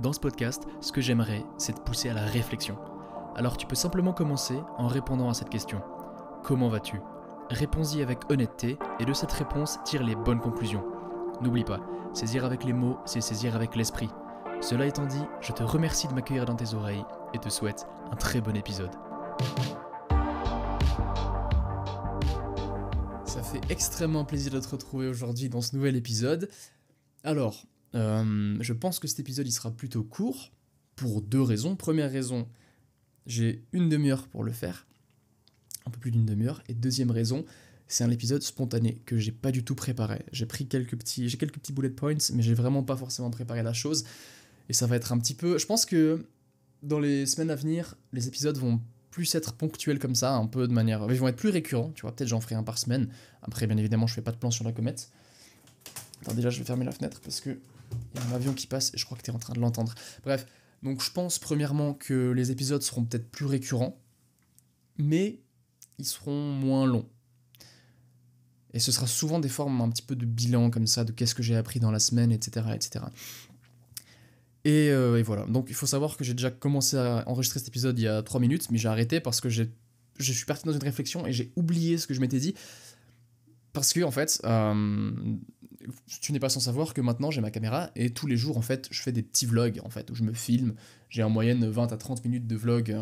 Dans ce podcast, ce que j'aimerais, c'est te pousser à la réflexion. Alors tu peux simplement commencer en répondant à cette question. Comment vas-tu ? Réponds-y avec honnêteté et de cette réponse tire les bonnes conclusions. N'oublie pas, saisir avec les mots, c'est saisir avec l'esprit. Cela étant dit, je te remercie de m'accueillir dans tes oreilles et te souhaite un très bon épisode. Ça fait extrêmement plaisir de te retrouver aujourd'hui dans ce nouvel épisode. Alors, je pense que cet épisode il sera plutôt court, pour deux raisons. Première raison, j'ai une demi-heure pour le faire, un peu plus d'une demi-heure. Et deuxième raison, c'est un épisode spontané que j'ai pas du tout préparé. J'ai quelques petits bullet points, mais j'ai vraiment pas forcément préparé la chose. Et ça va être un petit peu... Je pense que dans les semaines à venir, les épisodes vont plus être ponctuels comme ça, un peu de manière... Ils vont être plus récurrents, tu vois, peut-être j'en ferai un par semaine. Après, bien évidemment, je fais pas de plan sur la comète. Attends, déjà, je vais fermer la fenêtre parce que il y a un avion qui passe et je crois que tu es en train de l'entendre. Bref, donc je pense premièrement que les épisodes seront peut-être plus récurrents, mais ils seront moins longs. Et ce sera souvent des formes un petit peu de bilan comme ça, de qu'est-ce que j'ai appris dans la semaine, etc. etc. Et voilà, donc il faut savoir que j'ai déjà commencé à enregistrer cet épisode il y a 3 minutes, mais j'ai arrêté parce que je suis parti dans une réflexion et j'ai oublié ce que je m'étais dit. Parce que, en fait, tu n'es pas sans savoir que maintenant j'ai ma caméra et tous les jours, en fait, je fais des petits vlogs, en fait, où je me filme. J'ai en moyenne 20 à 30 minutes de vlog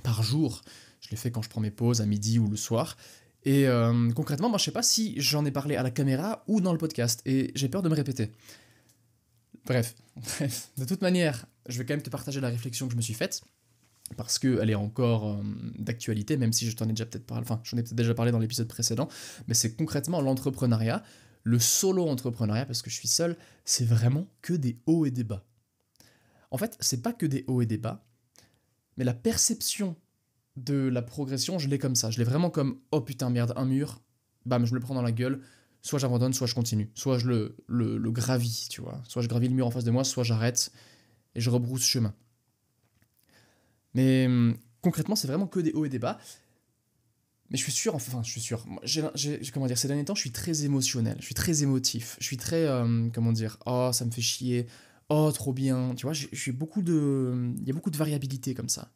par jour. Je les fais quand je prends mes pauses à midi ou le soir. Et concrètement, moi, je sais pas si j'en ai parlé à la caméra ou dans le podcast et j'ai peur de me répéter. Bref, de toute manière, je vais quand même te partager la réflexion que je me suis faite. Parce qu'elle est encore d'actualité, même si je t'en ai déjà peut-être parlé, enfin j'en ai peut-être déjà parlé dans l'épisode précédent, mais c'est concrètement l'entrepreneuriat, le solo-entrepreneuriat, parce que je suis seul, c'est vraiment que des hauts et des bas. En fait, c'est pas que des hauts et des bas, mais la perception de la progression, je l'ai comme ça, je l'ai vraiment comme « oh putain merde, un mur, bam, je me le prends dans la gueule », soit j'abandonne, soit je continue, soit je le gravis, tu vois, soit je gravis le mur en face de moi, soit j'arrête et je rebrousse chemin. Mais concrètement, c'est vraiment que des hauts et des bas. Mais je suis sûr, comment dire, ces derniers temps, je suis très émotionnel, je suis très émotif, je suis très, oh, ça me fait chier, oh, trop bien, tu vois, il y a beaucoup de variabilité comme ça.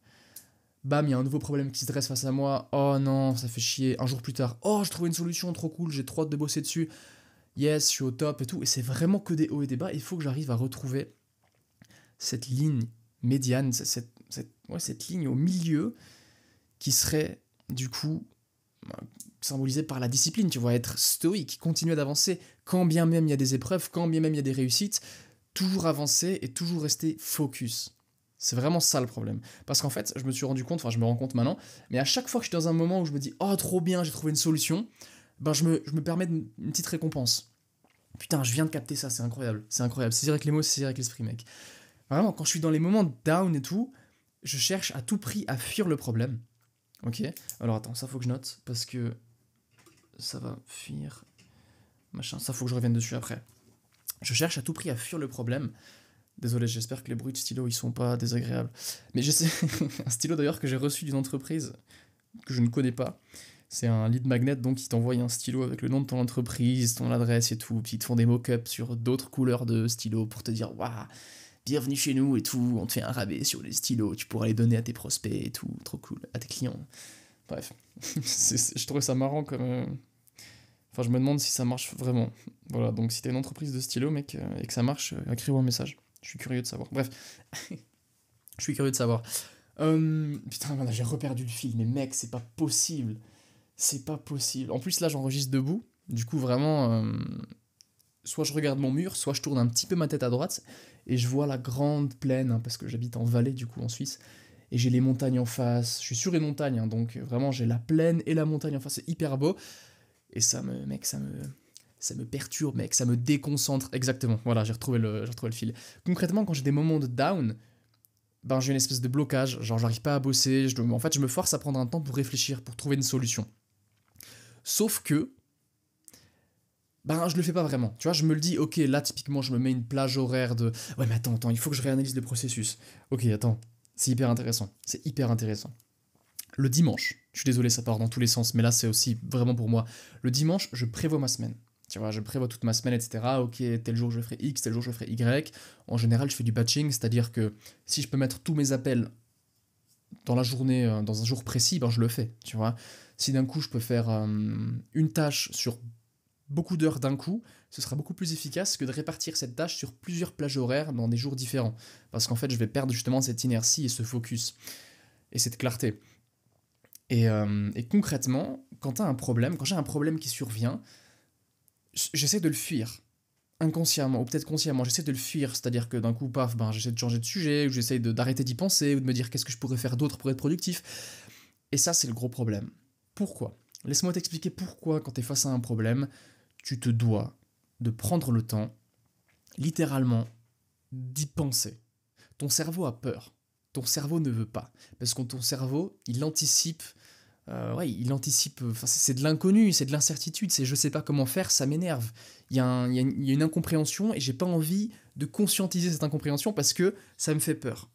Bam, il y a un nouveau problème qui se dresse face à moi, oh non, ça fait chier, un jour plus tard, oh, j'ai trouvé une solution, trop cool, j'ai trop hâte de bosser dessus, yes, je suis au top et tout, et c'est vraiment que des hauts et des bas, il faut que j'arrive à retrouver cette ligne médiane, cette ligne au milieu qui serait du coup symbolisée par la discipline, tu vois, être stoïque, continuer d'avancer quand bien même il y a des épreuves, quand bien même il y a des réussites, toujours avancer et toujours rester focus. C'est vraiment ça le problème. Parce qu'en fait, je me rends compte maintenant, mais à chaque fois que je suis dans un moment où je me dis « oh trop bien, j'ai trouvé une solution », ben je me permets une petite récompense. Putain, je viens de capter ça, c'est incroyable, saisir avec les mots, saisir avec l'esprit, mec. Vraiment, quand je suis dans les moments de down et tout, je cherche à tout prix à fuir le problème. Ok ? Alors attends, ça faut que je note, parce que ça va fuir... Machin, ça faut que je revienne dessus après. Je cherche à tout prix à fuir le problème. Désolé, j'espère que les bruits de stylo, ils sont pas désagréables. Mais j'essaie... un stylo d'ailleurs que j'ai reçu d'une entreprise que je ne connais pas. C'est un lead magnet, donc ils t'envoient un stylo avec le nom de ton entreprise, ton adresse et tout, puis ils te font des mock-ups sur d'autres couleurs de stylos pour te dire « waouh !» bienvenue chez nous et tout, on te fait un rabais sur les stylos, tu pourras les donner à tes prospects et tout, trop cool, à tes clients. Bref, je trouvais ça marrant comme... Enfin, je me demande si ça marche vraiment. Voilà, donc si t'as une entreprise de stylos, mec, et que ça marche, écris-moi un message. Je suis curieux de savoir. Bref, je suis curieux de savoir. Putain, voilà, j'ai reperdu le fil, mais mec, c'est pas possible. C'est pas possible. En plus, là, j'enregistre debout, du coup, vraiment... soit je regarde mon mur, soit je tourne un petit peu ma tête à droite, et je vois la grande plaine, hein, parce que j'habite en Valais, du coup, en Suisse, et j'ai les montagnes en face, je suis sur une montagne, hein, donc vraiment, j'ai la plaine et la montagne en face, c'est hyper beau, et ça me perturbe, mec, ça me déconcentre, exactement, voilà, j'ai retrouvé le fil. Concrètement, quand j'ai des moments de down, ben j'ai une espèce de blocage, genre j'arrive pas à bosser, en fait, je me force à prendre un temps pour réfléchir, pour trouver une solution. Sauf que, ben je le fais pas vraiment, tu vois, je me le dis, ok, là typiquement je me mets une plage horaire de, ouais mais attends, il faut que je réanalyse le processus, ok, attends, c'est hyper intéressant. Le dimanche, je suis désolé, ça part dans tous les sens, mais là c'est aussi vraiment pour moi, le dimanche, je prévois ma semaine, Tu vois, je prévois toute ma semaine, etc. Ok, tel jour je ferai X, tel jour je ferai Y. En général, je fais du batching, c'est-à-dire que si je peux mettre tous mes appels dans la journée, dans un jour précis, ben je le fais, tu vois. Si d'un coup je peux faire une tâche sur beaucoup d'heures d'un coup, ce sera beaucoup plus efficace que de répartir cette tâche sur plusieurs plages horaires dans des jours différents. Parce qu'en fait, je vais perdre justement cette inertie et ce focus, et cette clarté. Et concrètement, quand j'ai un problème qui survient, j'essaie de le fuir. Inconsciemment, ou peut-être consciemment, j'essaie de le fuir, c'est-à-dire que d'un coup, paf, ben, j'essaie de changer de sujet, ou j'essaie d'arrêter d'y penser, ou de me dire qu'est-ce que je pourrais faire d'autre pour être productif. Et ça, c'est le gros problème. Pourquoi? Laisse-moi t'expliquer pourquoi, quand t'es face à un problème, tu te dois de prendre le temps, littéralement, d'y penser. Ton cerveau a peur. Ton cerveau ne veut pas. Parce que ton cerveau, il anticipe. Il anticipe. Enfin, c'est de l'inconnu, c'est de l'incertitude, c'est je sais pas comment faire, ça m'énerve. Il y a une incompréhension et j'ai pas envie de conscientiser cette incompréhension parce que ça me fait peur.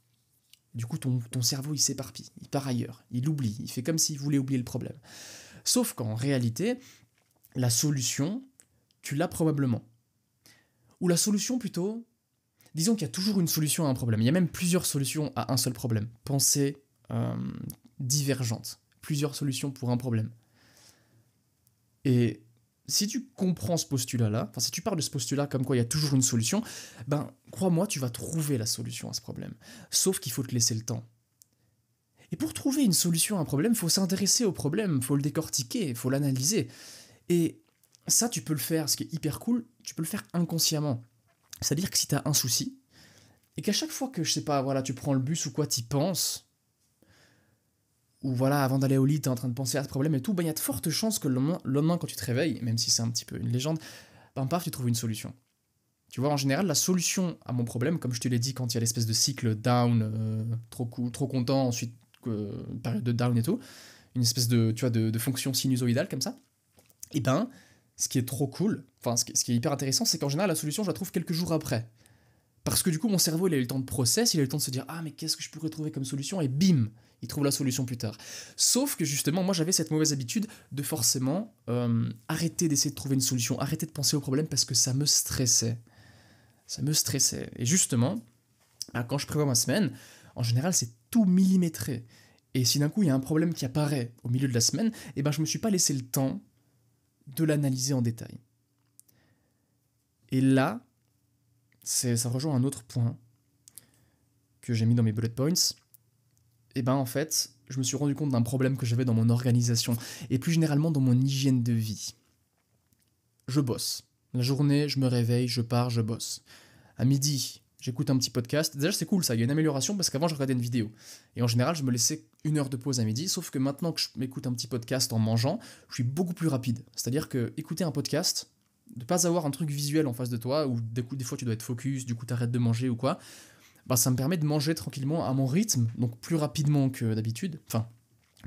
Du coup, ton cerveau, il s'éparpille, il part ailleurs, il oublie, il fait comme s'il voulait oublier le problème. Sauf qu'en réalité, la solution, tu l'as probablement. Ou la solution plutôt, disons qu'il y a toujours une solution à un problème. Il y a même plusieurs solutions à un seul problème. Pensée divergente. Plusieurs solutions pour un problème. Et si tu comprends ce postulat-là, enfin si tu pars de ce postulat comme quoi il y a toujours une solution, ben crois-moi, tu vas trouver la solution à ce problème. Sauf qu'il faut te laisser le temps. Et pour trouver une solution à un problème, il faut s'intéresser au problème, il faut le décortiquer, il faut l'analyser. Et ça, tu peux le faire, ce qui est hyper cool, tu peux le faire inconsciemment. C'est-à-dire que si tu as un souci, et qu'à chaque fois que, je sais pas, voilà, tu prends le bus ou quoi, t'y penses, ou voilà, avant d'aller au lit, t'es en train de penser à ce problème et tout, ben il y a de fortes chances que le lendemain, quand tu te réveilles, même si c'est un petit peu une légende, ben paf, tu trouves une solution. Tu vois, en général, la solution à mon problème, comme je te l'ai dit, quand il y a l'espèce de cycle down, trop cool, trop content, ensuite période de down et tout, une espèce de, tu vois, de fonction sinusoïdale comme ça, et ben, ce qui est trop cool, enfin, ce qui est hyper intéressant, c'est qu'en général, la solution, je la trouve quelques jours après. Parce que du coup, mon cerveau, il a eu le temps de process, il a eu le temps de se dire ah, mais qu'est-ce que je pourrais trouver comme solution, et bim, il trouve la solution plus tard. Sauf que justement, moi, j'avais cette mauvaise habitude de forcément arrêter d'essayer de trouver une solution, arrêter de penser au problème parce que ça me stressait. Ça me stressait. Et justement, quand je prévois ma semaine, en général, c'est tout millimétré. Et si d'un coup, il y a un problème qui apparaît au milieu de la semaine, eh ben, je me suis pas laissé le temps de l'analyser en détail. Et là, ça rejoint un autre point que j'ai mis dans mes bullet points. Et ben en fait, je me suis rendu compte d'un problème que j'avais dans mon organisation et plus généralement dans mon hygiène de vie. Je bosse. La journée, je me réveille, je pars, je bosse. À midi, j'écoute un petit podcast. Déjà, c'est cool ça, il y a une amélioration parce qu'avant, je regardais une vidéo. Et en général, je me laissais 1 heure de pause à midi, sauf que maintenant que je m'écoute un petit podcast en mangeant, je suis beaucoup plus rapide. C'est-à-dire que écouter un podcast, de pas avoir un truc visuel en face de toi, ou des fois tu dois être focus, du coup t'arrêtes de manger ou quoi, bah ça me permet de manger tranquillement à mon rythme, donc plus rapidement que d'habitude, enfin,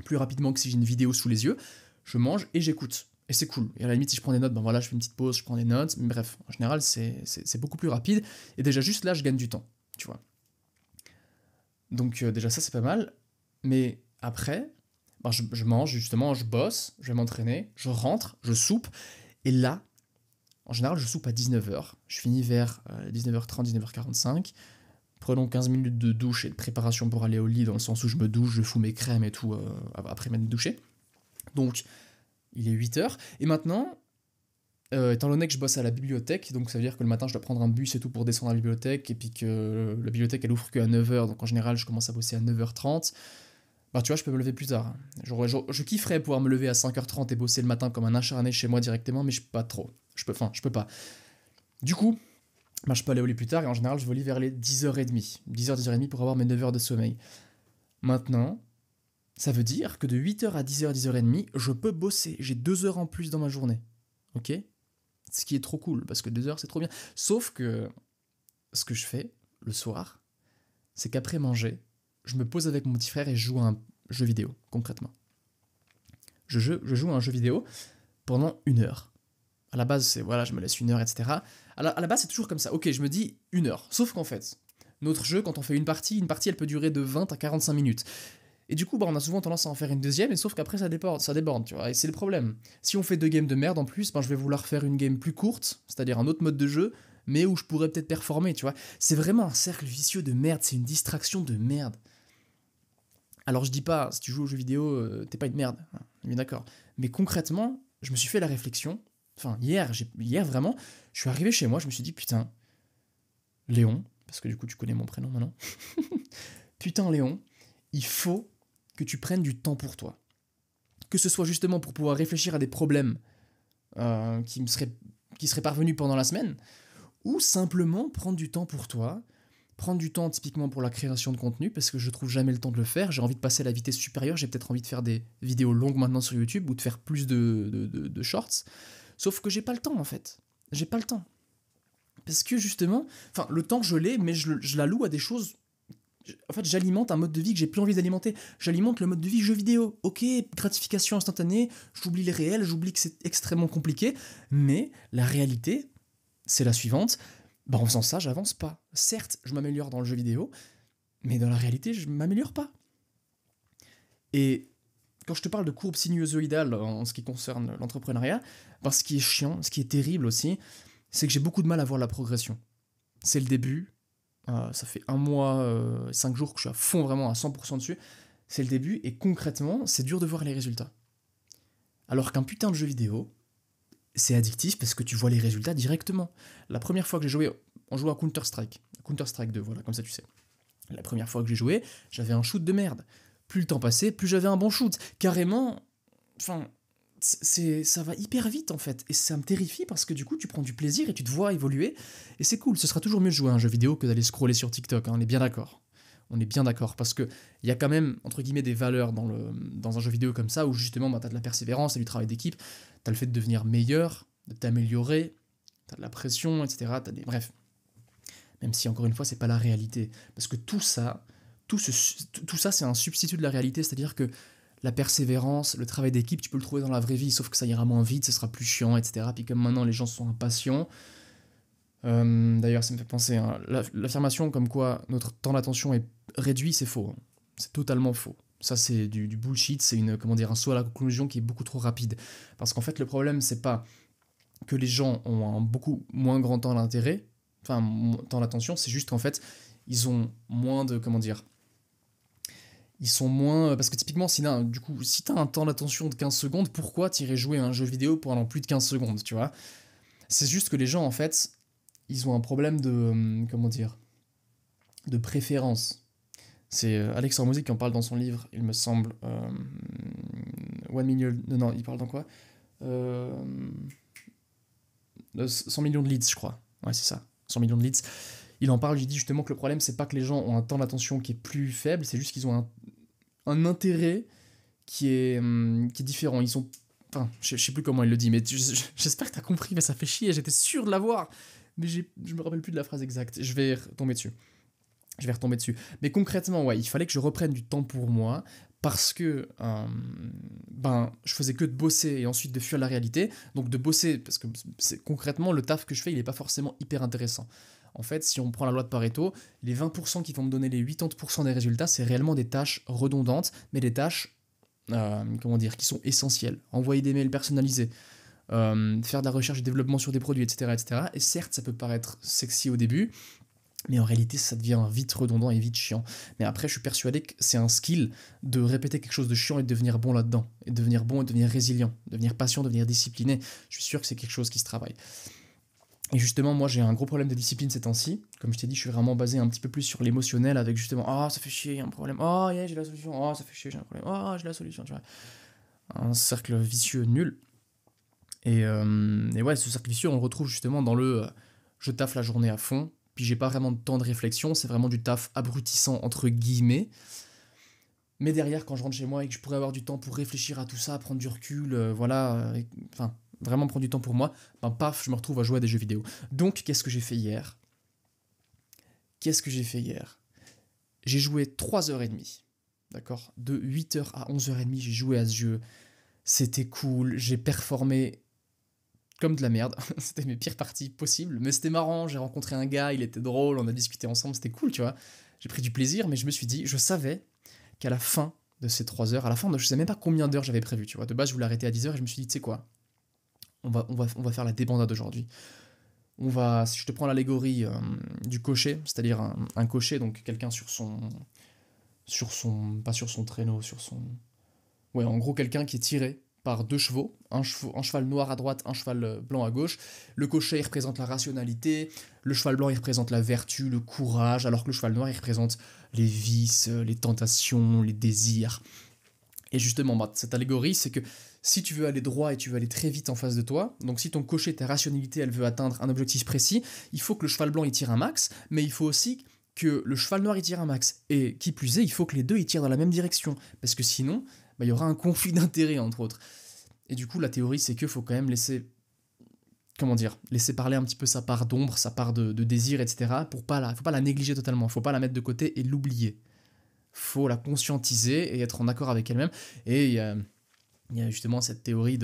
plus rapidement que si j'ai une vidéo sous les yeux, je mange et j'écoute. Et c'est cool. Et à la limite, si je prends des notes, ben voilà, je fais une petite pause, je prends des notes, mais bref, en général, c'est beaucoup plus rapide, et déjà juste là, je gagne du temps, tu vois. Donc déjà ça, c'est pas mal, mais après, ben, je mange, justement, je bosse, je vais m'entraîner, je rentre, je soupe, et là, en général, je soupe à 19h. Je finis vers 19h30, 19h45. Prenons 15 minutes de douche et de préparation pour aller au lit, dans le sens où je me douche, je fous mes crèmes et tout après m'être douché. Donc, il est 8h. Et maintenant, étant donné que je bosse à la bibliothèque, donc ça veut dire que le matin, je dois prendre un bus et tout pour descendre à la bibliothèque, et puis que la bibliothèque, elle ouvre qu'à 9h, donc en général, je commence à bosser à 9h30. Bah tu vois, je peux me lever plus tard. Je kifferais pouvoir me lever à 5h30 et bosser le matin comme un acharné chez moi directement, mais je peux pas trop. Je peux pas. Du coup, bah, je peux aller au lit plus tard, et en général, je vais au lit vers les 10h30. 10h, 10h30 pour avoir mes 9 heures de sommeil. Maintenant, ça veut dire que de 8h à 10h, 10h30, je peux bosser. J'ai 2 heures en plus dans ma journée. Ok? Ce qui est trop cool, parce que 2 heures, c'est trop bien. Sauf que ce que je fais le soir, c'est qu'après manger, je me pose avec mon petit frère et je joue à un jeu vidéo, concrètement. Je joue à un jeu vidéo pendant 1 heure. À la base, c'est voilà, je me laisse 1 heure, etc. À la base, c'est toujours comme ça. Ok, je me dis 1 heure. Sauf qu'en fait, notre jeu, quand on fait une partie, elle peut durer de 20 à 45 minutes. Et du coup, bah, on a souvent tendance à en faire une deuxième, et sauf qu'après ça déborde, tu vois, et c'est le problème. Si on fait 2 games de merde en plus, ben, je vais vouloir faire une game plus courte, c'est-à-dire un autre mode de jeu, mais où je pourrais peut-être performer, tu vois. C'est vraiment un cercle vicieux de merde, c'est une distraction de merde. Alors je dis pas, si tu joues aux jeux vidéo, t'es pas une merde, hein, on est bien d'accord. Mais concrètement, je me suis fait la réflexion, enfin hier vraiment, je suis arrivé chez moi, je me suis dit putain, Léon, parce que du coup tu connais mon prénom maintenant, putain Léon, il faut que tu prennes du temps pour toi. Que ce soit justement pour pouvoir réfléchir à des problèmes qui seraient parvenus pendant la semaine, ou simplement prendre du temps pour toi, prendre du temps typiquement pour la création de contenu, parce que je trouve jamais le temps de le faire, j'ai envie de passer à la vitesse supérieure, j'ai peut-être envie de faire des vidéos longues maintenant sur YouTube, ou de faire plus de shorts, sauf que j'ai pas le temps en fait, j'ai pas le temps. Parce que justement, enfin le temps je l'ai, mais je l'alloue à des choses. En fait, j'alimente un mode de vie que j'ai plus envie d'alimenter. J'alimente le mode de vie jeu vidéo. Ok, gratification instantanée, j'oublie les réels, j'oublie que c'est extrêmement compliqué, mais la réalité, c'est la suivante. Bah, en faisant ça, j'avance pas. Certes, je m'améliore dans le jeu vidéo, mais dans la réalité, je m'améliore pas. Et quand je te parle de courbe sinusoïdale en ce qui concerne l'entrepreneuriat, bah, ce qui est chiant, ce qui est terrible aussi, c'est que j'ai beaucoup de mal à voir la progression. C'est le début, ça fait 1 mois, 5 jours que je suis à fond, vraiment à 100% dessus. C'est le début, et concrètement, c'est dur de voir les résultats. Alors qu'un putain de jeu vidéo, c'est addictif parce que tu vois les résultats directement. La première fois que j'ai joué, on jouait à Counter-Strike 2, voilà, comme ça tu sais. La première fois que j'ai joué, j'avais un shoot de merde. Plus le temps passait, plus j'avais un bon shoot. Carrément, enfin, ça va hyper vite en fait, et ça me terrifie parce que du coup tu prends du plaisir et tu te vois évoluer, et c'est cool. Ce sera toujours mieux de jouer à un jeu vidéo que d'aller scroller sur TikTok, hein, on est bien d'accord. On est bien d'accord, parce que il y a quand même, entre guillemets, des valeurs dans un jeu vidéo comme ça, où justement, bah, t'as de la persévérance, t'as du travail d'équipe, t'as le fait de devenir meilleur, de t'améliorer, t'as de la pression, etc. Bref, même si, encore une fois, c'est pas la réalité. Parce que tout ça, tout ça, c'est un substitut de la réalité, c'est-à-dire que la persévérance, le travail d'équipe, tu peux le trouver dans la vraie vie, sauf que ça ira moins vite, ce sera plus chiant, etc. Puis comme maintenant les gens sont impatients, d'ailleurs ça me fait penser, hein, l'affirmation comme quoi notre temps d'attention est réduit, c'est faux, hein. C'est totalement faux. Ça c'est du bullshit, c'est comment dire, un saut à la conclusion qui est beaucoup trop rapide. Parce qu'en fait le problème c'est pas que les gens ont un beaucoup moins grand temps d'intérêt, enfin temps d'attention, c'est juste qu'en fait ils ont moins de, comment dire, ils sont moins. Parce que typiquement, du coup, si t'as un temps d'attention de 15 secondes, pourquoi t'irais jouer à un jeu vidéo pendant plus de 15 secondes, tu vois? C'est juste que les gens, en fait, ils ont un problème de. Comment dire? De préférence. C'est Alex Hormozy qui en parle dans son livre, il me semble. One Million. Non, il parle dans quoi? 100 millions de leads, je crois. Ouais, c'est ça. 100 millions de leads. Il en parle, il dit justement que le problème, c'est pas que les gens ont un temps d'attention qui est plus faible, c'est juste qu'ils ont un intérêt qui est différent. Ils ont. Enfin, je sais plus comment il le dit, mais j'espère que t'as compris, mais ça fait chier, j'étais sûr de l'avoir. Mais je me rappelle plus de la phrase exacte. Je vais retomber dessus. Mais concrètement, ouais, il fallait que je reprenne du temps pour moi, parce que je faisais que de bosser et ensuite de fuir la réalité. Donc de bosser, parce que concrètement, le taf que je fais, il est pas forcément hyper intéressant. En fait, si on prend la loi de Pareto, les 20% qui vont me donner les 80% des résultats, c'est réellement des tâches redondantes, mais des tâches, comment dire, qui sont essentielles. Envoyer des mails personnalisés, faire de la recherche et développement sur des produits, etc., etc. Et certes, ça peut paraître sexy au début, mais en réalité, ça devient vite redondant et vite chiant. Mais après, je suis persuadé que c'est un skill de répéter quelque chose de chiant et de devenir bon là-dedans. Et de devenir bon et de devenir résilient, de devenir patient, de devenir discipliné. Je suis sûr que c'est quelque chose qui se travaille. Et justement, moi, j'ai un gros problème de discipline ces temps-ci. Comme je t'ai dit, je suis vraiment basé un petit peu plus sur l'émotionnel, avec justement, ah, ça fait chier, il y a un problème. Oh, yeah, j'ai la solution. Oh, ça fait chier, j'ai un problème. Oh, j'ai la solution, tu vois. Un cercle vicieux nul. Et ouais, ce cercle vicieux, on le retrouve justement dans le je taffe la journée à fond, puis j'ai pas vraiment de temps de réflexion, c'est vraiment du taf abrutissant, entre guillemets. Mais derrière, quand je rentre chez moi et que je pourrais avoir du temps pour réfléchir à tout ça, prendre du recul, voilà, enfin, vraiment prendre du temps pour moi, ben paf, je me retrouve à jouer à des jeux vidéo. Donc, qu'est-ce que j'ai fait hier? J'ai joué 3h30, d'accord? De 8h à 11h30, j'ai joué à ce jeu. C'était cool, j'ai performé comme de la merde. C'était mes pires parties possibles, mais c'était marrant. J'ai rencontré un gars, il était drôle, on a discuté ensemble, c'était cool, tu vois. J'ai pris du plaisir, mais je me suis dit, je savais qu'à la fin de ces 3 heures. À la fin, je sais même pas combien d'heures j'avais prévu, tu vois. De base, je voulais arrêter à 10 heures et je me suis dit, tu sais quoi, on va faire la débandade aujourd'hui. Si je te prends l'allégorie du cocher, c'est-à-dire un cocher, donc quelqu'un pas sur son traîneau, ouais, en gros, quelqu'un qui est tiré par 2 chevaux, un cheval noir à droite, un cheval blanc à gauche. Le cocher, il représente la rationalité, le cheval blanc, il représente la vertu, le courage, alors que le cheval noir, il représente les vices, les tentations, les désirs. Et justement, cette allégorie, c'est que si tu veux aller droit et tu veux aller très vite en face de toi, donc si ton cocher, ta rationalité, elle veut atteindre un objectif précis, il faut que le cheval blanc, il tire un max, mais il faut aussi que le cheval noir, il tire un max. Et qui plus est, il faut que les deux, ils tirent dans la même direction, parce que sinon, il y aura un conflit d'intérêts, entre autres. Et du coup, la théorie, c'est qu'il faut quand même laisser parler un petit peu sa part d'ombre, sa part de désir, etc. Faut pas la négliger totalement, faut pas la mettre de côté et l'oublier. Faut la conscientiser et être en accord avec elle-même. Et il y a justement cette théorie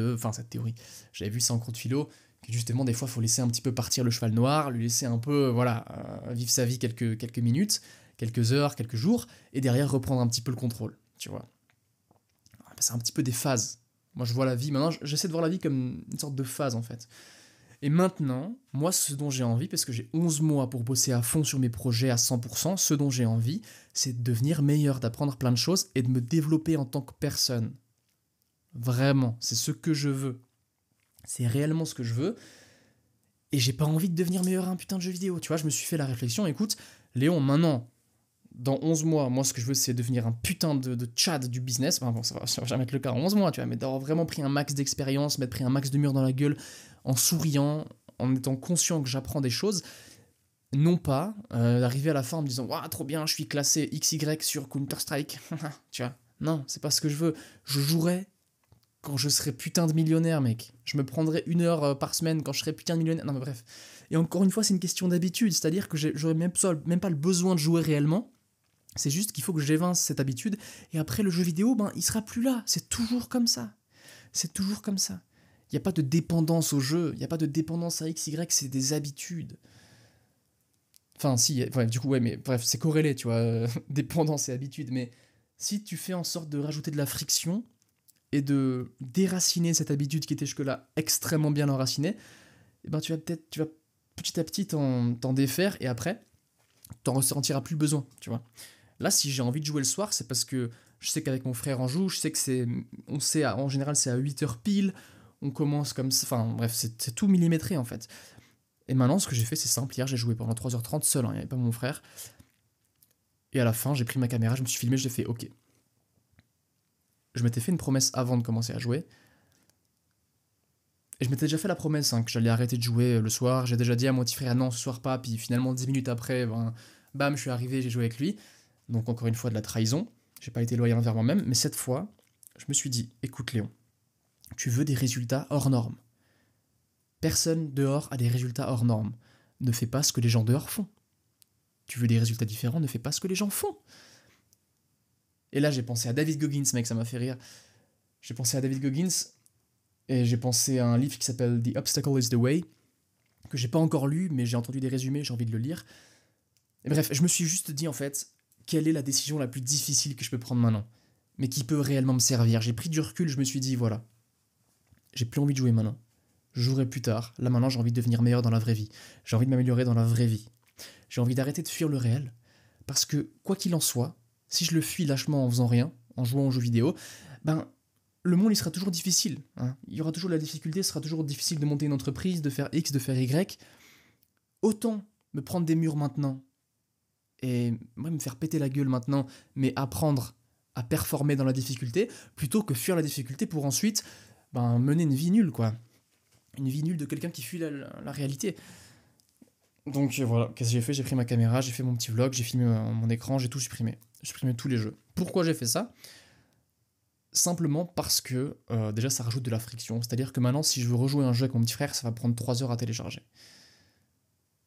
j'avais vu ça en cours de philo, que justement, des fois, il faut laisser un petit peu partir le cheval noir, lui laisser un peu, vivre sa vie quelques minutes, quelques heures, quelques jours, et derrière reprendre un petit peu le contrôle, tu vois. C'est un petit peu des phases. Moi, je vois la vie, maintenant, j'essaie de voir la vie comme une sorte de phase, en fait. Et maintenant, moi, ce dont j'ai envie, parce que j'ai 11 mois pour bosser à fond sur mes projets à 100%, ce dont j'ai envie, c'est de devenir meilleur, d'apprendre plein de choses et de me développer en tant que personne. Vraiment, c'est ce que je veux. C'est réellement ce que je veux. Et j'ai pas envie de devenir meilleur à un putain de jeu vidéo. Tu vois, je me suis fait la réflexion, écoute, Léon, maintenant, dans 11 mois, moi, ce que je veux, c'est devenir un putain de tchad du business. Enfin, bon, ça va jamais être le cas en 11 mois, tu vois, mais d'avoir vraiment pris un max d'expérience, m'être pris un max de murs dans la gueule, en souriant, en étant conscient que j'apprends des choses. Non pas d'arriver à la fin en me disant « Waouh, trop bien, je suis classé XY sur Counter-Strike. » Tu vois, non, c'est pas ce que je veux. Je jouerai quand je serai putain de millionnaire, mec. Je me prendrai 1 heure par semaine quand je serai putain de millionnaire. Non, mais bref. Et encore une fois, c'est une question d'habitude, c'est-à-dire que j'aurais même pas le besoin de jouer réellement. C'est juste qu'il faut que j'évince cette habitude, et après le jeu vidéo, il sera plus là. C'est toujours comme ça. C'est toujours comme ça. Il n'y a pas de dépendance au jeu, il n'y a pas de dépendance à XY, c'est des habitudes. Enfin, si, ouais, du coup, ouais, mais bref, c'est corrélé, tu vois, dépendance et habitude, mais si tu fais en sorte de rajouter de la friction et de déraciner cette habitude qui était jusque-là extrêmement bien enracinée, tu vas petit à petit t'en défaire, et après, t'en ressentiras plus le besoin, tu vois. Là, si j'ai envie de jouer le soir, c'est parce que je sais qu'avec mon frère on joue, je sais que en général c'est à 8h pile, on commence comme ça, enfin bref, c'est tout millimétré en fait. Et maintenant, ce que j'ai fait, c'est simple, hier j'ai joué pendant 3h30 seul, il n'y avait pas mon frère, et à la fin, j'ai pris ma caméra, je me suis filmé, j'ai fait ok. Je m'étais fait une promesse avant de commencer à jouer, et je m'étais déjà fait la promesse que j'allais arrêter de jouer le soir, j'ai déjà dit à mon petit frère non, ce soir pas, puis finalement 10 minutes après, bam, je suis arrivé, j'ai joué avec lui. Donc encore une fois de la trahison, j'ai pas été loyal envers moi-même, mais cette fois, je me suis dit, écoute Léon, tu veux des résultats hors normes. Personne dehors a des résultats hors normes. Ne fais pas ce que les gens dehors font. Tu veux des résultats différents, ne fais pas ce que les gens font. Et là j'ai pensé à David Goggins, mec, ça m'a fait rire. J'ai pensé à David Goggins, et j'ai pensé à un livre qui s'appelle The Obstacle is the Way, que j'ai pas encore lu, mais j'ai entendu des résumés, j'ai envie de le lire. Et bref, je me suis juste dit en fait, quelle est la décision la plus difficile que je peux prendre maintenant, mais qui peut réellement me servir. J'ai pris du recul, je me suis dit, voilà, j'ai plus envie de jouer maintenant. Je jouerai plus tard. Là maintenant, j'ai envie de devenir meilleur dans la vraie vie. J'ai envie de m'améliorer dans la vraie vie. J'ai envie d'arrêter de fuir le réel, parce que, quoi qu'il en soit, si je le fuis lâchement en faisant rien, en jouant aux jeux vidéo, le monde il sera toujours difficile. Il y aura toujours de la difficulté, ce sera toujours difficile de monter une entreprise, de faire X, de faire Y. Autant me prendre des murs maintenant, et moi me faire péter la gueule maintenant, mais apprendre à performer dans la difficulté, plutôt que fuir la difficulté pour ensuite mener une vie nulle, quoi. Une vie nulle de quelqu'un qui fuit la réalité. Donc voilà, qu'est-ce que j'ai fait? J'ai pris ma caméra, j'ai fait mon petit vlog, j'ai filmé mon écran, j'ai tout supprimé. J'ai supprimé tous les jeux. Pourquoi j'ai fait ça? Simplement parce que, déjà, ça rajoute de la friction. C'est-à-dire que maintenant, si je veux rejouer un jeu avec mon petit frère, ça va prendre 3 heures à télécharger.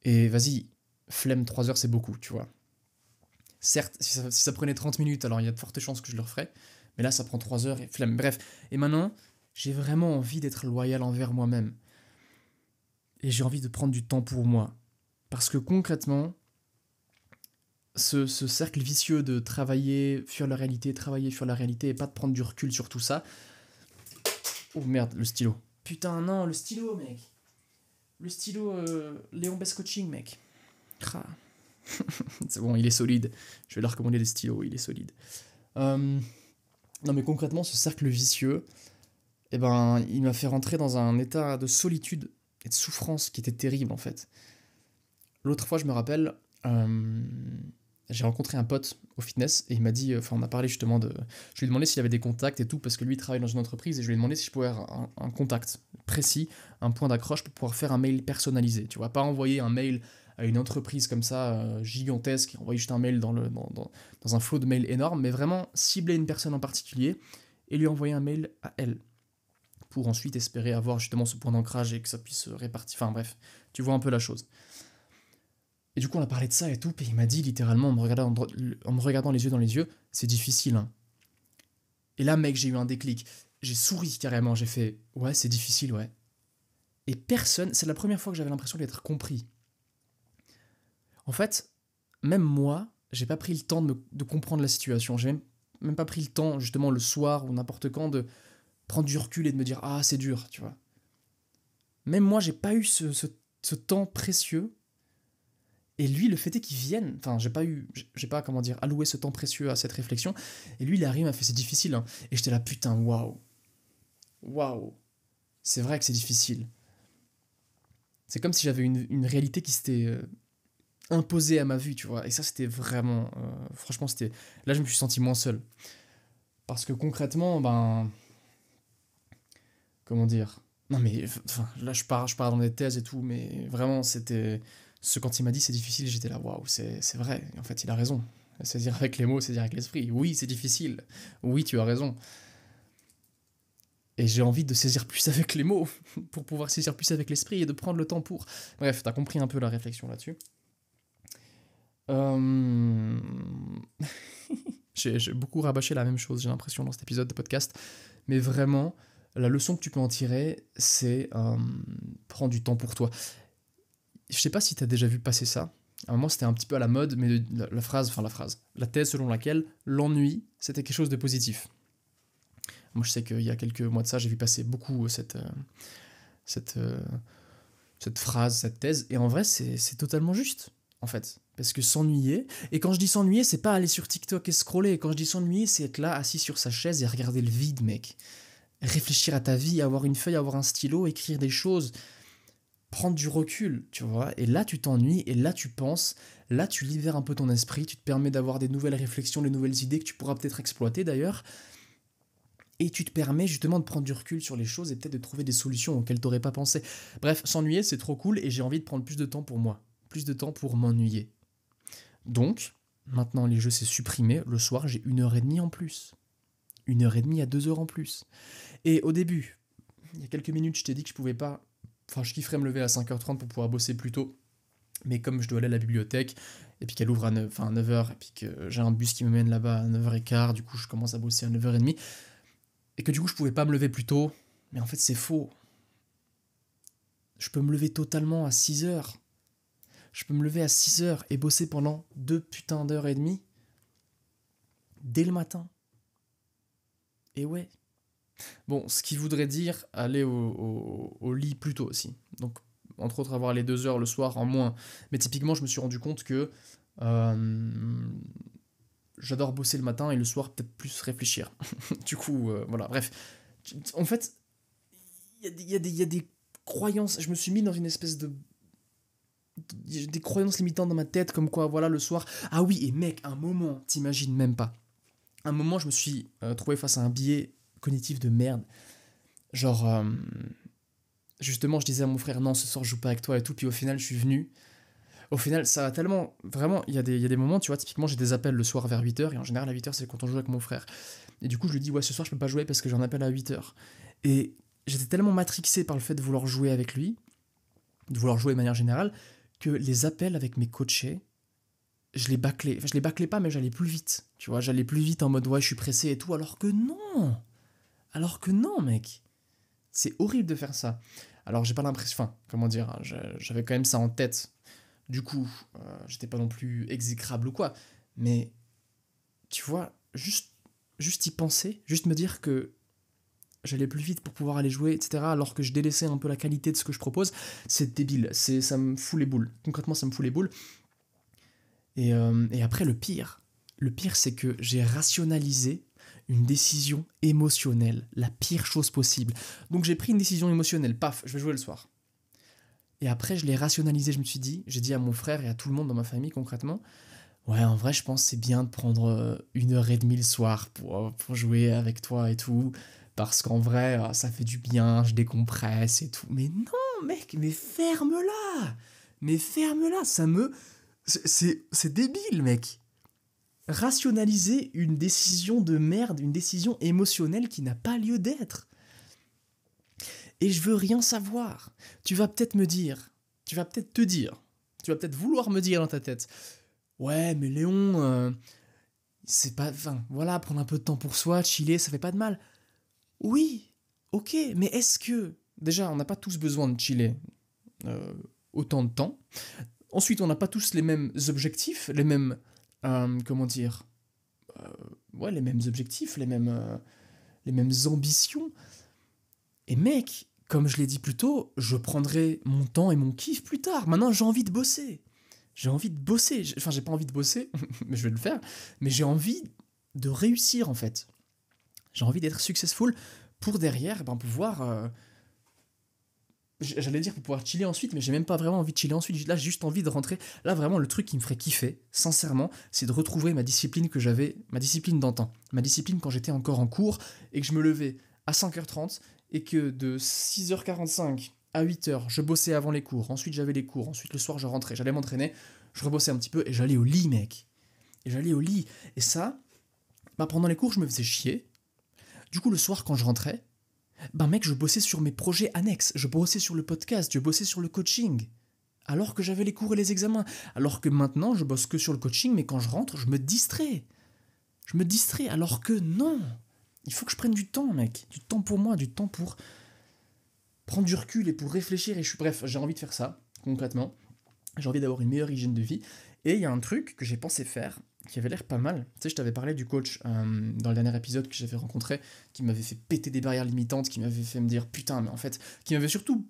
Et vas-y, flemme, 3 heures, c'est beaucoup, tu vois. Certes, si ça prenait 30 minutes, alors il y a de fortes chances que je le referais. Mais là, ça prend 3 heures et flemme. Bref. Et maintenant, j'ai vraiment envie d'être loyal envers moi-même. Et j'ai envie de prendre du temps pour moi. Parce que concrètement, ce cercle vicieux de travailler, fuir la réalité, travailler, fuir la réalité, et pas de prendre du recul sur tout ça. Oh merde, le stylo. Putain, non, le stylo, mec. Le stylo Léon Best Coaching, mec. Ah. C'est bon, il est solide. Je vais leur recommander des stylos, il est solide. Non, mais concrètement, ce cercle vicieux, eh ben, il m'a fait rentrer dans un état de solitude et de souffrance qui était terrible, en fait. L'autre fois, je me rappelle, j'ai rencontré un pote au fitness et il m'a dit, enfin, on a parlé justement de. Je lui ai demandé s'il avait des contacts et tout, parce que lui, il travaille dans une entreprise et je lui ai demandé si je pouvais avoir un contact précis, un point d'accroche pour pouvoir faire un mail personnalisé. Tu vois, pas envoyer un mail à une entreprise comme ça, gigantesque, envoyer juste un mail dans un flot de mails énorme, mais vraiment cibler une personne en particulier et lui envoyer un mail à elle, pour ensuite espérer avoir justement ce point d'ancrage et que ça puisse se répartir. Enfin bref, tu vois un peu la chose. Et du coup, on a parlé de ça et tout, et il m'a dit littéralement, en me regardant les yeux dans les yeux, c'est difficile, hein. Et là, mec, j'ai eu un déclic. J'ai souri carrément, j'ai fait, ouais, c'est difficile, ouais. Et personne, c'est la première fois que j'avais l'impression d'être compris. En fait, même moi, j'ai pas pris le temps de comprendre la situation. J'ai même pas pris le temps, justement, le soir ou n'importe quand, de prendre du recul et de me dire, ah, c'est dur, tu vois. Même moi, j'ai pas eu ce temps précieux. Et lui, le fait est qu'il vienne, enfin, j'ai pas, comment dire, alloué ce temps précieux à cette réflexion. Et lui, il arrive, il m'a fait, c'est difficile, hein. Et j'étais là, putain, waouh. C'est vrai que c'est difficile. C'est comme si j'avais une réalité qui s'était imposée à ma vue, tu vois. Et ça, c'était vraiment, franchement, c'était. Là, je me suis senti moins seul. Parce que concrètement, ben. Comment dire? Non, mais, enfin, là, je pars dans des thèses et tout, mais vraiment, c'était. Quand il m'a dit c'est difficile, j'étais là, waouh, c'est vrai. Et en fait, il a raison. C'est dire avec les mots, c'est dire avec l'esprit. Oui, c'est difficile. Oui, tu as raison. Et j'ai envie de saisir plus avec les mots pour pouvoir saisir plus avec l'esprit et de prendre le temps pour. Bref, t'as compris un peu la réflexion là-dessus. Euh... j'ai beaucoup rabâché la même chose, j'ai l'impression, dans cet épisode de podcast. Mais vraiment, la leçon que tu peux en tirer, c'est prends du temps pour toi. Je sais pas si t'as déjà vu passer ça. À un moment, c'était un petit peu à la mode, mais la thèse selon laquelle l'ennui, c'était quelque chose de positif. Moi, je sais qu'il y a quelques mois de ça, j'ai vu passer beaucoup cette phrase, cette thèse, et en vrai, c'est totalement juste, en fait. Parce que s'ennuyer, et quand je dis s'ennuyer, c'est pas aller sur TikTok et scroller. Quand je dis s'ennuyer, c'est être là, assis sur sa chaise et regarder le vide, mec. Réfléchir à ta vie, avoir une feuille, avoir un stylo, écrire des choses, prendre du recul, tu vois. Et là, tu t'ennuies, et là, tu penses, là, tu libères un peu ton esprit, tu te permets d'avoir des nouvelles réflexions, des nouvelles idées que tu pourras peut-être exploiter d'ailleurs. Et tu te permets justement de prendre du recul sur les choses et peut-être de trouver des solutions auxquelles tu n'aurais pas pensé. Bref, s'ennuyer, c'est trop cool et j'ai envie de prendre plus de temps pour moi. Plus de temps pour m'ennuyer. Donc, maintenant les jeux c'est supprimé, le soir j'ai 1h30 en plus. 1h30 à 2h en plus. Et au début, il y a quelques minutes, je t'ai dit que je pouvais pas. Enfin, je kifferais me lever à 5h30 pour pouvoir bosser plus tôt. Mais comme je dois aller à la bibliothèque, et puis qu'elle ouvre à 9h, et puis que j'ai un bus qui me mène là-bas à 9h15, du coup je commence à bosser à 9h30, et que du coup je pouvais pas me lever plus tôt. Mais en fait c'est faux. Je peux me lever totalement à 6h. Je peux me lever à 6h et bosser pendant 2 putains d'heures et demie dès le matin. Et ouais. Bon, ce qui voudrait dire aller au lit plus tôt aussi. Donc, entre autres, avoir les 2 heures le soir en moins. Mais typiquement, je me suis rendu compte que j'adore bosser le matin et le soir, peut-être plus réfléchir. Du coup, voilà, bref. En fait, il y a des croyances. Je me suis mis dans une espèce de des croyances limitantes dans ma tête, comme quoi, voilà, le soir. Ah oui, et mec, un moment, t'imagines même pas. Un moment, je me suis trouvé face à un biais cognitif de merde. Genre, justement, je disais à mon frère, non, ce soir, je joue pas avec toi et tout, puis au final, je suis venu. Au final, ça a tellement. Vraiment, il y a des moments, tu vois, typiquement, j'ai des appels le soir vers 8h, et en général, à 8h, c'est quand on joue avec mon frère. Et du coup, je lui dis, ouais, ce soir, je peux pas jouer parce que j'ai un appel à 8h. Et j'étais tellement matrixé par le fait de vouloir jouer avec lui, de vouloir jouer de manière générale, que les appels avec mes coachés, je les bâclais. Enfin, je les bâclais pas, mais j'allais plus vite. Tu vois, j'allais plus vite en mode, ouais, je suis pressé et tout, alors que non. Alors que non, mec. C'est horrible de faire ça. Alors, j'ai pas l'impression. Enfin, comment dire, j'avais quand même ça en tête. Du coup, j'étais pas non plus exécrable ou quoi. Mais, tu vois, juste y penser, juste me dire que j'allais plus vite pour pouvoir aller jouer, etc., alors que je délaissais un peu la qualité de ce que je propose, c'est débile. Ça me fout les boules. Concrètement, ça me fout les boules. Et après, le pire, c'est que j'ai rationalisé une décision émotionnelle, la pire chose possible. Donc j'ai pris une décision émotionnelle, paf, je vais jouer le soir. Et après, je l'ai rationalisé, j'ai dit à mon frère et à tout le monde dans ma famille concrètement, ouais, en vrai, je pense que c'est bien de prendre 1h30 le soir pour jouer avec toi et tout, parce qu'en vrai, ça fait du bien, je décompresse et tout. Mais non, mec, mais ferme-la! Mais ferme-la, c'est débile, mec. Rationaliser une décision de merde, une décision émotionnelle qui n'a pas lieu d'être. Et je veux rien savoir. Tu vas peut-être me dire, tu vas peut-être te dire, tu vas peut-être vouloir me dire dans ta tête, ouais, mais Léon, c'est pas, enfin, voilà, prendre un peu de temps pour soi, chiller, ça fait pas de mal. Oui, ok, mais est-ce que, déjà, on n'a pas tous besoin de chiller euh, autant de temps. Ensuite, on n'a pas tous les mêmes objectifs, les mêmes, comment dire, euh, ouais, les mêmes objectifs, les mêmes ambitions. Et mec, comme je l'ai dit plus tôt, je prendrai mon temps et mon kiff plus tard. Maintenant, j'ai envie de bosser. J'ai envie de bosser. Enfin, j'ai pas envie de bosser, mais je vais le faire. Mais j'ai envie de réussir, en fait. J'ai envie d'être successful pour derrière pouvoir... j'allais dire pour pouvoir chiller ensuite, mais j'ai même pas vraiment envie de chiller ensuite. Là, j'ai juste envie de rentrer. Là, vraiment, le truc qui me ferait kiffer, sincèrement, c'est de retrouver ma discipline que j'avais, ma discipline d'antan. Ma discipline quand j'étais encore en cours et que je me levais à 5h30 et que de 6h45 à 8h, je bossais avant les cours. Ensuite, j'avais les cours. Ensuite, le soir, je rentrais. J'allais m'entraîner. Je rebossais un petit peu et j'allais au lit, mec. Et j'allais au lit. Et ça, pendant les cours, je me faisais chier. Du coup, le soir, quand je rentrais, mec, je bossais sur mes projets annexes, je bossais sur le podcast, je bossais sur le coaching, alors que j'avais les cours et les examens. Alors que maintenant, je bosse que sur le coaching, mais quand je rentre, je me distrais. Je me distrais, alors que non. Il faut que je prenne du temps, mec. Du temps pour moi, du temps pour prendre du recul et pour réfléchir. Bref, j'ai envie de faire ça, concrètement. J'ai envie d'avoir une meilleure hygiène de vie. Et il y a un truc que j'ai pensé faire, qui avait l'air pas mal. Tu sais, je t'avais parlé du coach dans le dernier épisode que j'avais rencontré, qui m'avait fait péter des barrières limitantes, qui m'avait fait me dire putain, mais en fait, qui m'avait surtout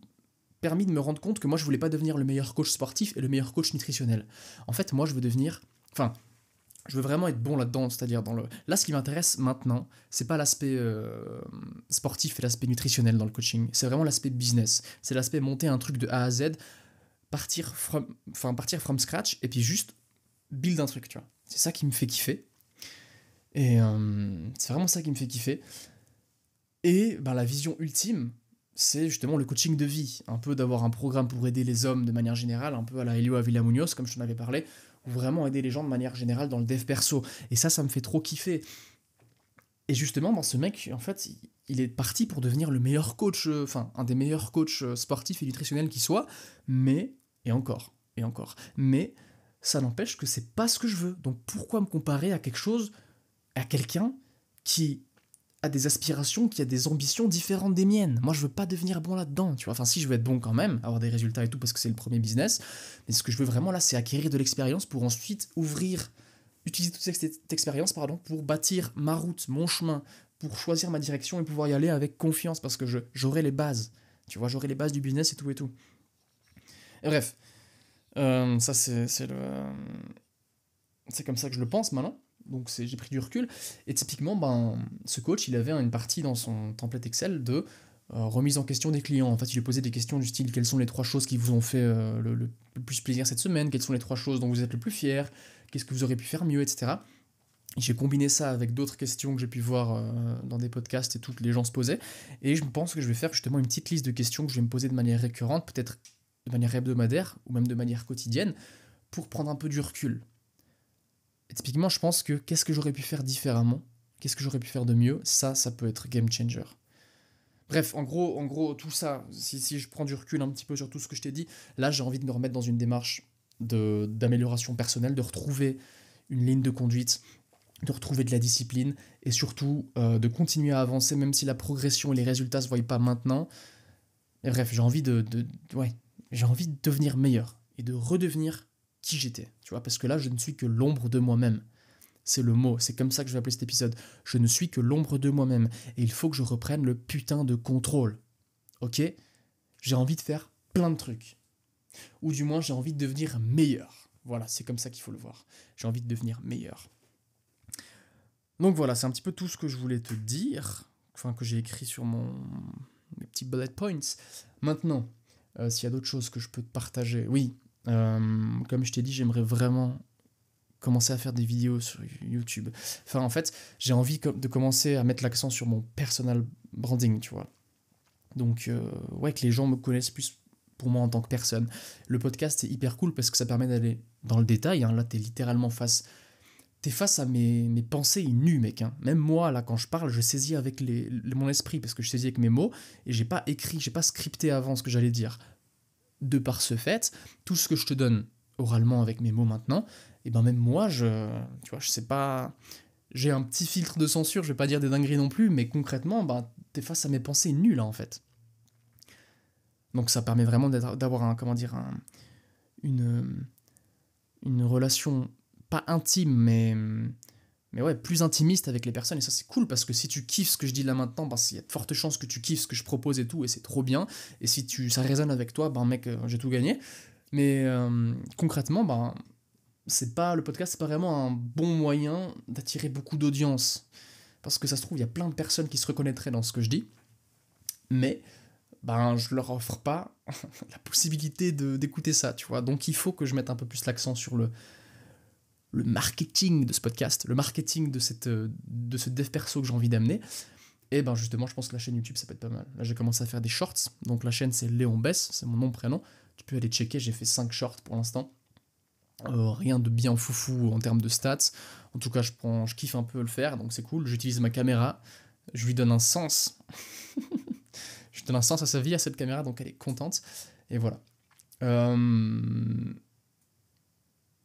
permis de me rendre compte que moi je voulais pas devenir le meilleur coach sportif et le meilleur coach nutritionnel. En fait, moi je veux devenir. Enfin, je veux vraiment être bon là-dedans, c'est-à-dire dans le. Là, ce qui m'intéresse maintenant, c'est pas l'aspect sportif et l'aspect nutritionnel dans le coaching, c'est vraiment l'aspect business. C'est l'aspect monter un truc de A à Z, partir from scratch et puis juste build un truc, tu vois. C'est ça qui me fait kiffer. Et c'est vraiment ça qui me fait kiffer. Et la vision ultime, c'est justement le coaching de vie. Un peu d'avoir un programme pour aider les hommes de manière générale, un peu à la Helio Avila Munoz, comme je t'en avais parlé, ou vraiment aider les gens de manière générale dans le dev perso. Et ça me fait trop kiffer. Et justement, ce mec, en fait, il est parti pour devenir le meilleur coach, un des meilleurs coachs sportifs et nutritionnels qui soit, mais, et encore, mais ça n'empêche que c'est pas ce que je veux. Donc pourquoi me comparer à quelque chose, à quelqu'un qui a des aspirations, qui a des ambitions différentes des miennes. Moi, je veux pas devenir bon là-dedans, tu vois. Enfin, si, je veux être bon quand même, avoir des résultats et tout, parce que c'est le premier business. Mais ce que je veux vraiment là, c'est acquérir de l'expérience pour ensuite utiliser toute cette expérience, pour bâtir ma route, mon chemin, pour choisir ma direction et pouvoir y aller avec confiance, parce que j'aurai les bases. Tu vois, j'aurai les bases du business et tout et tout. Et bref, ça c'est comme ça que je le pense maintenant. Donc j'ai pris du recul. Et typiquement, ce coach, il avait une partie dans son template Excel de remise en question des clients. En fait, il lui posait des questions du style: quelles sont les 3 choses qui vous ont fait le plus plaisir cette semaine? Quelles sont les 3 choses dont vous êtes le plus fier? Qu'est-ce que vous aurez pu faire mieux, etc. Et j'ai combiné ça avec d'autres questions que j'ai pu voir dans des podcasts et tout que les gens se posaient. Et je pense que je vais faire justement une petite liste de questions que je vais me poser de manière récurrente, peut-être de manière hebdomadaire ou même de manière quotidienne, pour prendre un peu du recul. Et typiquement, je pense que qu'est-ce que j'aurais pu faire différemment? Qu'est-ce que j'aurais pu faire de mieux? Ça peut être game changer. Bref, en gros, tout ça, si je prends du recul un petit peu sur tout ce que je t'ai dit, là, j'ai envie de me remettre dans une démarche d'amélioration personnelle, de retrouver une ligne de conduite, de retrouver de la discipline, et surtout de continuer à avancer, même si la progression et les résultats ne se voient pas maintenant. Et bref, j'ai envie j'ai envie de devenir meilleur, et de redevenir qui j'étais, tu vois, parce que là, je ne suis que l'ombre de moi-même. C'est le mot, c'est comme ça que je vais appeler cet épisode. Je ne suis que l'ombre de moi-même, et il faut que je reprenne le putain de contrôle, ok? J'ai envie de faire plein de trucs, ou du moins j'ai envie de devenir meilleur. Voilà, c'est comme ça qu'il faut le voir. J'ai envie de devenir meilleur. Donc voilà, c'est un petit peu tout ce que je voulais te dire, enfin que j'ai écrit sur mes petits bullet points. Maintenant, s'il y a d'autres choses que je peux te partager, oui, comme je t'ai dit, j'aimerais vraiment commencer à faire des vidéos sur YouTube. Enfin, en fait, j'ai envie de commencer à mettre l'accent sur mon personal branding, tu vois. Donc, ouais, que les gens me connaissent plus pour moi en tant que personne. Le podcast, c'est hyper cool parce que ça permet d'aller dans le détail. Hein. Là, t'es face à mes pensées nues, mec. Hein. Même moi, là, quand je parle, je saisis avec mon esprit parce que je saisis avec mes mots et j'ai pas écrit, j'ai pas scripté avant ce que j'allais dire. De par ce fait, tout ce que je te donne oralement avec mes mots maintenant, et ben même moi, tu vois, je sais pas, j'ai un petit filtre de censure, je vais pas dire des dingueries non plus, mais concrètement, ben, t'es face à mes pensées nulles, là, en fait. Donc ça permet vraiment d'avoir une relation, pas intime, mais ouais, plus intimiste avec les personnes, et ça c'est cool, parce que si tu kiffes ce que je dis là maintenant, ben, il y a de fortes chances que tu kiffes ce que je propose et tout, et c'est trop bien, et si ça résonne avec toi, ben mec, j'ai tout gagné. Mais concrètement, ben, le podcast, c'est pas vraiment un bon moyen d'attirer beaucoup d'audience. Parce que ça se trouve, il y a plein de personnes qui se reconnaîtraient dans ce que je dis, mais ben, je leur offre pas la possibilité d'écouter ça, tu vois. Donc il faut que je mette un peu plus l'accent sur le marketing de ce podcast, le marketing de ce dev perso que j'ai envie d'amener. Et ben justement, je pense que la chaîne YouTube, ça peut être pas mal. Là, j'ai commencé à faire des shorts, donc la chaîne, c'est Léon Bess, c'est mon nom, prénom. Tu peux aller checker, j'ai fait 5 shorts pour l'instant. Rien de bien foufou en termes de stats. En tout cas, je kiffe un peu le faire, donc c'est cool. J'utilise ma caméra, je lui donne un sens. Je donne un sens à sa vie, à cette caméra, donc elle est contente. Et voilà.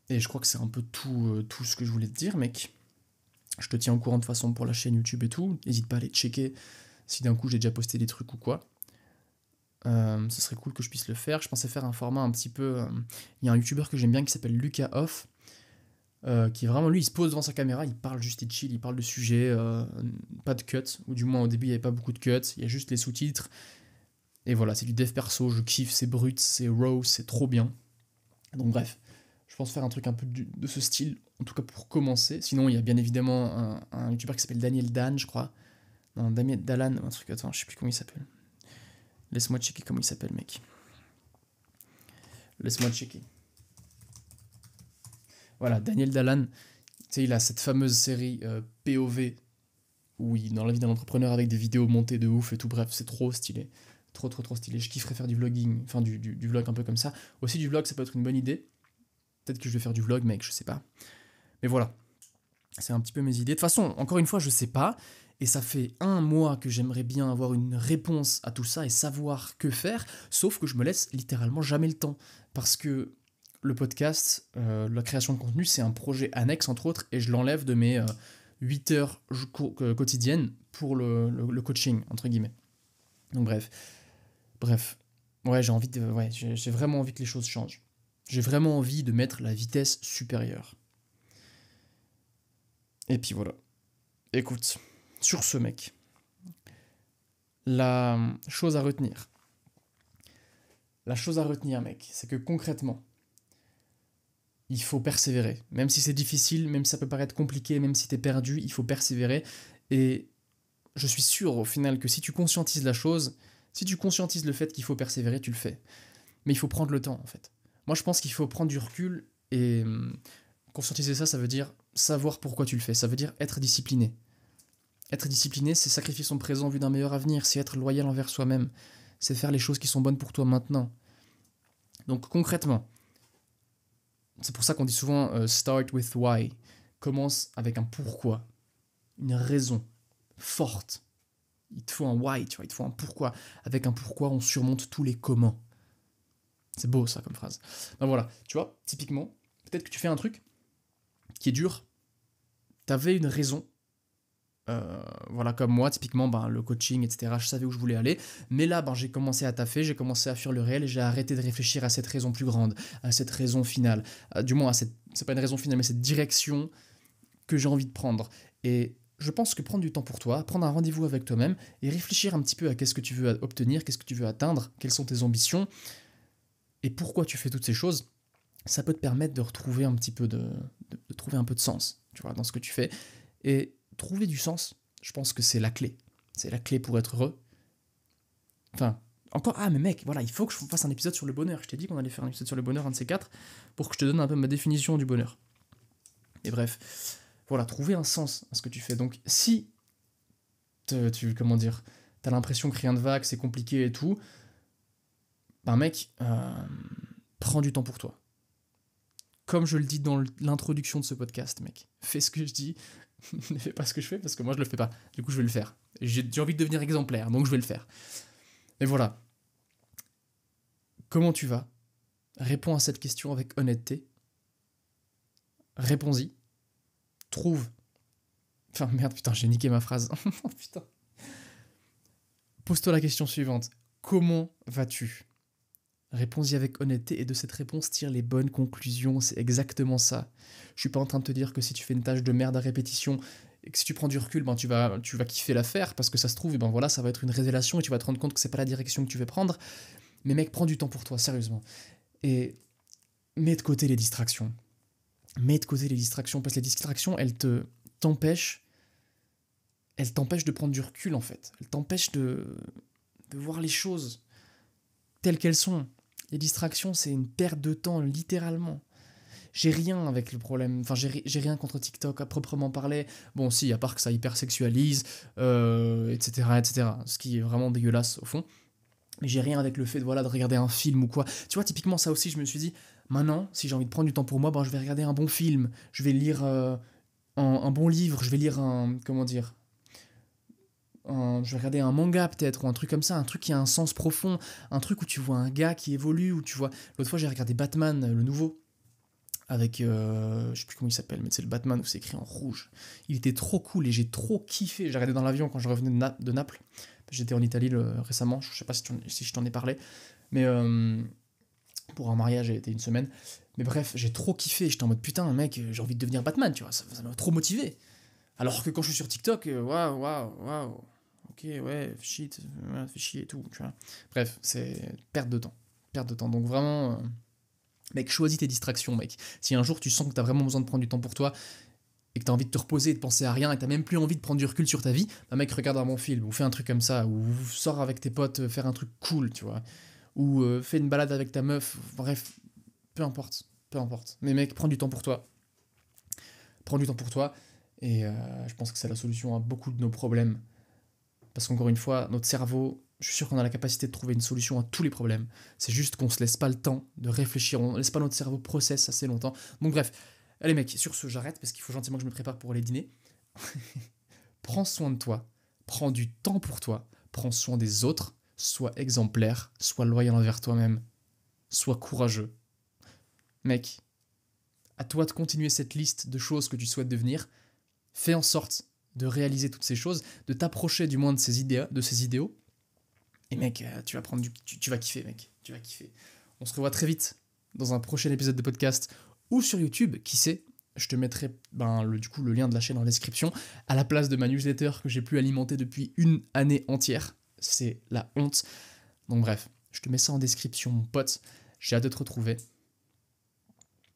Et je crois que c'est un peu tout ce que je voulais te dire, mec. Je te tiens au courant de façon pour la chaîne YouTube et tout. N'hésite pas à aller checker si d'un coup j'ai déjà posté des trucs ou quoi. Ce serait cool que je puisse le faire. Je pensais faire un format un petit peu... Il y a un YouTuber que j'aime bien qui s'appelle Lucas Off, qui est vraiment, lui, il se pose devant sa caméra, il parle juste, il chill, il parle de sujets, pas de cut, ou du moins au début il n'y avait pas beaucoup de cuts, il y a juste les sous-titres. Et voilà, c'est du dev perso, je kiffe, c'est brut, c'est raw, c'est trop bien. Donc bref, je pense faire un truc un peu de ce style, en tout cas pour commencer. Sinon, il y a bien évidemment un YouTuber qui s'appelle Daniel Dan, je crois. Non, Daniel Dalan, un truc, attends, je sais plus comment il s'appelle. Laisse-moi checker comment il s'appelle, mec. Laisse-moi checker. Voilà, Daniel Dalan, tu sais, il a cette fameuse série POV, où il dans la vie d'un entrepreneur avec des vidéos montées de ouf et tout, bref, c'est trop stylé. Trop, trop, trop stylé. Je kifferais faire du vlogging, enfin du vlog un peu comme ça. Aussi, du vlog, ça peut être une bonne idée. Peut-être que je vais faire du vlog, mec, je sais pas. Mais voilà, c'est un petit peu mes idées. De toute façon, encore une fois, je sais pas. Et ça fait 1 mois que j'aimerais bien avoir une réponse à tout ça et savoir que faire. Sauf que je me laisse littéralement jamais le temps. Parce que le podcast, la création de contenu, c'est un projet annexe, entre autres. Et je l'enlève de mes 8 heures quotidiennes pour le coaching, entre guillemets. Donc bref. Ouais, j'ai vraiment envie que les choses changent. J'ai vraiment envie de mettre la vitesse supérieure. Et puis voilà. Écoute, sur ce, mec, la chose à retenir, mec, c'est que concrètement, il faut persévérer. Même si c'est difficile, même si ça peut paraître compliqué, même si t'es perdu, il faut persévérer. Et je suis sûr au final que si tu conscientises la chose, si tu conscientises le fait qu'il faut persévérer, tu le fais. Mais il faut prendre le temps, en fait. Moi, je pense qu'il faut prendre du recul et conscientiser ça, ça veut dire savoir pourquoi tu le fais. Ça veut dire être discipliné. Être discipliné, c'est sacrifier son présent en vue d'un meilleur avenir, c'est être loyal envers soi-même, c'est faire les choses qui sont bonnes pour toi maintenant. Donc concrètement, c'est pour ça qu'on dit souvent start with why. Commence avec un pourquoi, une raison forte. Il te faut un why, tu vois, il te faut un pourquoi. Avec un pourquoi, on surmonte tous les comment. C'est beau ça comme phrase. Ben voilà, tu vois, typiquement, peut-être que tu fais un truc qui est dur, t'avais une raison, Voilà, comme moi, typiquement, le coaching, etc., je savais où je voulais aller. Mais là, j'ai commencé à taffer, j'ai commencé à fuir le réel et j'ai arrêté de réfléchir à cette raison plus grande, à cette raison finale. Du moins, c'est pas une raison finale, mais cette direction que j'ai envie de prendre. Et je pense que prendre du temps pour toi, prendre un rendez-vous avec toi-même et réfléchir un petit peu à qu'est-ce que tu veux obtenir, qu'est-ce que tu veux atteindre, quelles sont tes ambitions et pourquoi tu fais toutes ces choses, ça peut te permettre de retrouver un petit peu de trouver un peu de sens, tu vois, dans ce que tu fais. Et trouver du sens, je pense que c'est la clé. C'est la clé pour être heureux. Enfin, encore, mais mec, voilà, il faut que je fasse un épisode sur le bonheur. Je t'ai dit qu'on allait faire un épisode sur le bonheur, un de ces quatre, pour que je te donne un peu ma définition du bonheur. Et bref, voilà, trouver un sens à ce que tu fais. Donc, si comment dire, t'as l'impression que rien ne va, que c'est compliqué et tout, mec, prends du temps pour toi. Comme je le dis dans l'introduction de ce podcast, mec, fais ce que je dis, ne fais pas ce que je fais parce que moi je le fais pas. Du coup, je vais le faire. J'ai envie de devenir exemplaire, donc je vais le faire. Et voilà. Comment tu vas ? Réponds à cette question avec honnêteté. Réponds-y. Trouve. Enfin, merde, putain, j'ai niqué ma phrase. Oh, putain. Pose-toi la question suivante. Comment vas-tu ? Réponds-y avec honnêteté et de cette réponse tire les bonnes conclusions, c'est exactement ça. Je suis pas en train de te dire que si tu fais une tâche de merde à répétition et que si tu prends du recul, tu vas kiffer l'affaire parce que ça se trouve, voilà, ça va être une révélation et tu vas te rendre compte que c'est pas la direction que tu veux prendre. Mais mec, prends du temps pour toi, sérieusement. Et mets de côté les distractions. Mets de côté les distractions parce que les distractions, elles t'empêchent de prendre du recul en fait. Elles t'empêchent de voir les choses telles qu'elles sont. Les distractions, c'est une perte de temps, littéralement. J'ai rien avec le problème, j'ai rien contre TikTok à proprement parler. Bon, si, à part que ça hypersexualise, etc., etc. Ce qui est vraiment dégueulasse, au fond. Mais j'ai rien avec le fait de regarder un film ou quoi. Tu vois, typiquement, ça aussi, je me suis dit, maintenant, si j'ai envie de prendre du temps pour moi, je vais regarder un bon film. Je vais lire un bon livre. Je vais lire je vais regarder un manga peut-être, ou un truc comme ça, un truc qui a un sens profond, un truc où tu vois un gars qui évolue, où tu vois... L'autre fois j'ai regardé Batman, le nouveau, avec, je sais plus comment il s'appelle, mais c'est le Batman où c'est écrit en rouge. Il était trop cool et j'ai trop kiffé, j'ai regardé dans l'avion quand je revenais de Naples, j'étais en Italie récemment, je sais pas si je t'en ai parlé, mais pour un mariage j'ai été une semaine, mais bref, j'ai trop kiffé, j'étais en mode putain mec, j'ai envie de devenir Batman, tu vois, ça m'a trop motivé. Alors que quand je suis sur TikTok, waouh, ok, ouais, shit, fait chier et tout, tu vois. Bref, c'est perte de temps. Donc vraiment, mec, choisis tes distractions, mec. Si un jour tu sens que t'as vraiment besoin de prendre du temps pour toi, et que t'as envie de te reposer et de penser à rien, et que t'as même plus envie de prendre du recul sur ta vie, mec, regarde un bon film, ou fais un truc comme ça, ou sors avec tes potes faire un truc cool, tu vois. Ou fais une balade avec ta meuf, bref, peu importe. Mais mec, prends du temps pour toi. Et je pense que c'est la solution à beaucoup de nos problèmes. Parce qu'encore une fois, notre cerveau, je suis sûr qu'on a la capacité de trouver une solution à tous les problèmes. C'est juste qu'on se laisse pas le temps de réfléchir, on laisse pas notre cerveau process assez longtemps. Donc bref, allez mec, sur ce j'arrête parce qu'il faut gentiment que je me prépare pour aller dîner. Prends soin de toi, prends du temps pour toi, prends soin des autres, sois exemplaire, sois loyal envers toi-même, sois courageux. Mec, à toi de continuer cette liste de choses que tu souhaites devenir. Fais en sorte de réaliser toutes ces choses, de t'approcher du moins de ces idéaux. Et mec, tu vas kiffer, mec. Tu vas kiffer. On se revoit très vite dans un prochain épisode de podcast ou sur YouTube, qui sait. Je te mettrai le lien de la chaîne en description à la place de ma newsletter que j'ai pu alimenter depuis une année entière. C'est la honte. Donc bref, je te mets ça en description, mon pote. J'ai hâte de te retrouver.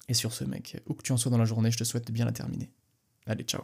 Et sur ce, mec, où que tu en sois dans la journée, je te souhaite de bien la terminer. Allez, ciao.